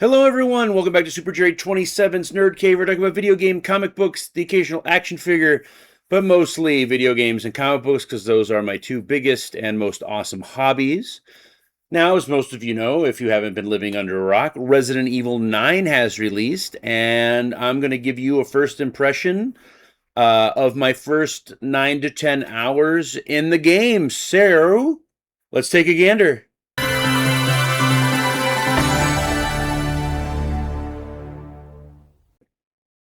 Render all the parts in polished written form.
Hello, everyone. Welcome back to Super Jerry 27's Nerd Cave. We're talking about video game, comic books, the occasional action figure, but mostly video games and comic books because those are my two biggest and most awesome hobbies. Now, as most of you know, if you haven't been living under a rock, Resident Evil 9 has released, and I'm going to give you a first impression of my first 9 to 10 hours in the game. So, let's take a gander.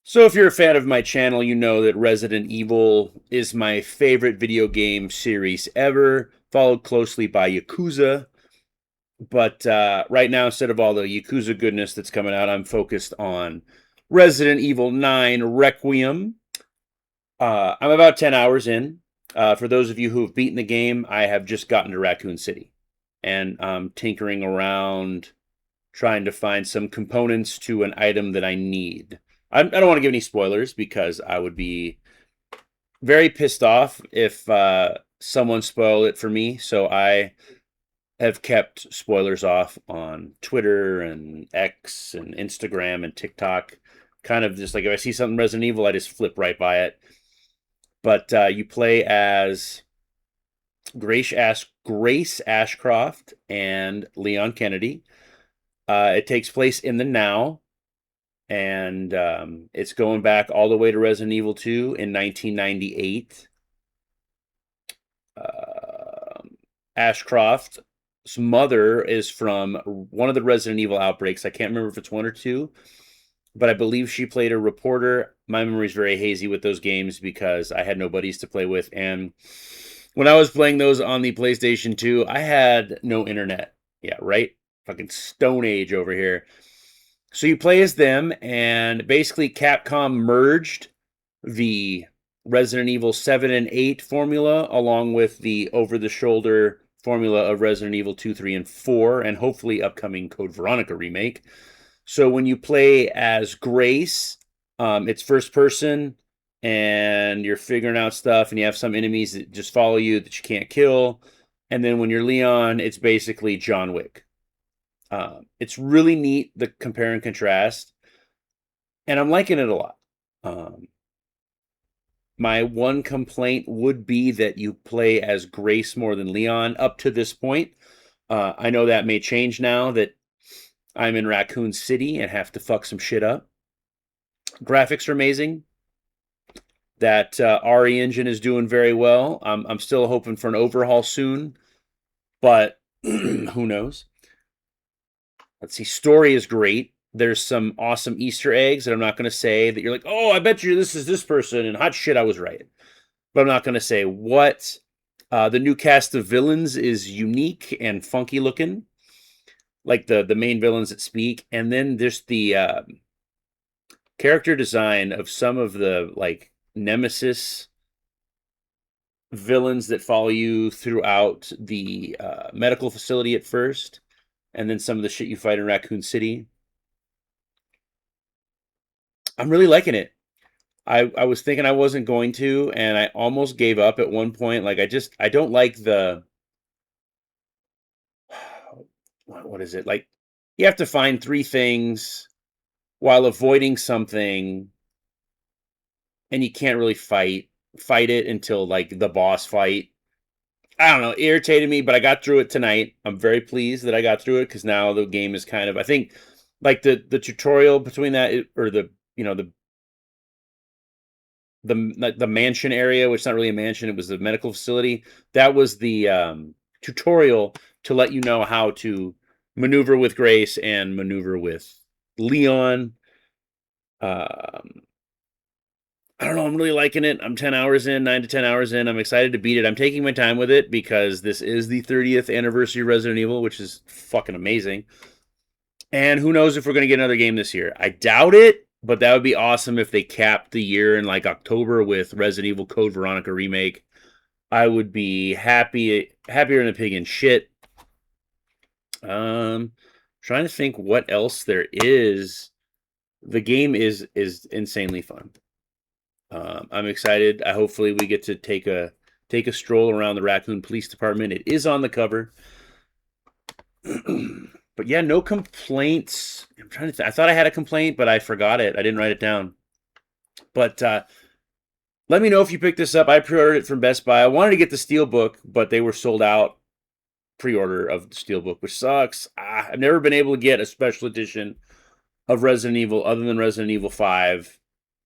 So if you're a fan of my channel, you know that Resident Evil is my favorite video game series ever, followed closely by Yakuza. But right now, instead of all the Yakuza goodness that's coming out, I'm focused on Resident Evil 9 Requiem. I'm about 10 hours in. For those of you who have beaten the game, I have just gotten to Raccoon City. And I'm tinkering around, trying to find some components to an item that I need. I don't want to give any spoilers because I would be very pissed off if someone spoiled it for me. So I have kept spoilers off on Twitter and X and Instagram and TikTok. Kind of just like if I see something Resident Evil, I just flip right by it. But you play as Grace Ashcroft and Leon Kennedy. It takes place in the now. And it's going back all the way to Resident Evil 2 in 1998. Ashcroft's mother is from one of the Resident Evil outbreaks. I can't remember if it's one or two, but I believe she played a reporter. My memory is very hazy with those games because I had no buddies to play with. And when I was playing those on the PlayStation 2, I had no internet. Yeah, right? Fucking Stone Age over here. So you play as them, and basically Capcom merged the Resident Evil 7 and 8 formula along with the over-the-shoulder formula of Resident Evil 2, 3, and 4, and hopefully upcoming Code Veronica remake. So when you play as Grace, it's first person, and you're figuring out stuff, and you have some enemies that just follow you that you can't kill. And then when you're Leon, it's basically John Wick. It's really neat, the compare and contrast, and I'm liking it a lot. My one complaint would be that you play as Grace more than Leon up to this point. I know that may change now that I'm in Raccoon City and have to fuck some shit up. Graphics are amazing. That RE engine is doing very well. I'm still hoping for an overhaul soon, but who knows? Let's see. Story is great. There's some awesome Easter eggs that I'm not going to say that you're like, oh, I bet you this is this person, and hot shit, I was right. But I'm not going to say what. The new cast of villains is unique and funky looking, like the main villains that speak. And then there's the character design of some of the like nemesis villains that follow you throughout the medical facility at first. And then some of the shit you fight in Raccoon City. I'm really liking it. I was thinking I wasn't going to, and I almost gave up at one point. Like, I don't like the, what is it? Like, you have to find 3 things while avoiding something, and you can't really fight it until, like, the boss fight. I don't know, it irritated me, but I got through it tonight. I'm very pleased that I got through it because now the game is kind of, I think, like the tutorial between that, or the, you know, the mansion area, which is not really a mansion, it was the medical facility. That was the tutorial to let you know how to maneuver with Grace and maneuver with Leon. I don't know. I'm really liking it. I'm 10 hours in, 9 to 10 hours in. I'm excited to beat it. I'm taking my time with it because this is the 30th anniversary of Resident Evil, which is fucking amazing. And who knows if we're going to get another game this year. I doubt it, but that would be awesome if they capped the year in like October with Resident Evil Code Veronica remake. I would be happier than a pig in shit. Trying to think what else there is. The game is insanely fun. I'm excited. Hopefully we get to take a stroll around the Raccoon Police Department. It is on the cover. But yeah, no complaints. I'm trying to. I thought I had a complaint, but I forgot it. I didn't write it down. But let me know if you picked this up. I pre-ordered it from Best Buy. I wanted to get the Steelbook, but they were sold out pre-order of the Steelbook, which sucks. I've never been able to get a special edition of Resident Evil other than Resident Evil 5,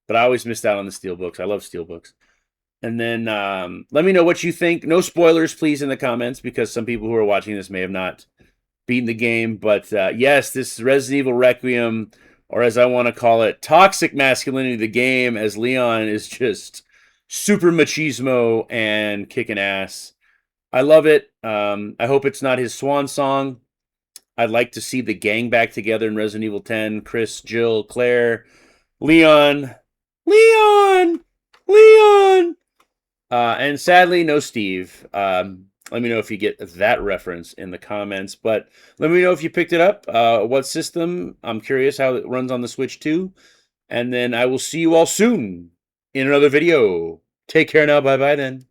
but I always missed out on the Steelbooks. I love Steelbooks. And then let me know what you think. No spoilers, please, in the comments, because some people who are watching this may have not beaten the game. But yes, this Resident Evil Requiem, or as I want to call it, toxic masculinity, the game, as Leon is just super machismo and kicking ass. I love it. I hope it's not his swan song. I'd like to see the gang back together in Resident Evil 10. Chris, Jill, Claire, Leon. Leon! Leon! And sadly, no Steve. Let me know if you get that reference in the comments. But let me know if you picked it up. What system? I'm curious how it runs on the Switch too. And then I will see you all soon in another video. Take care now. Bye-bye then.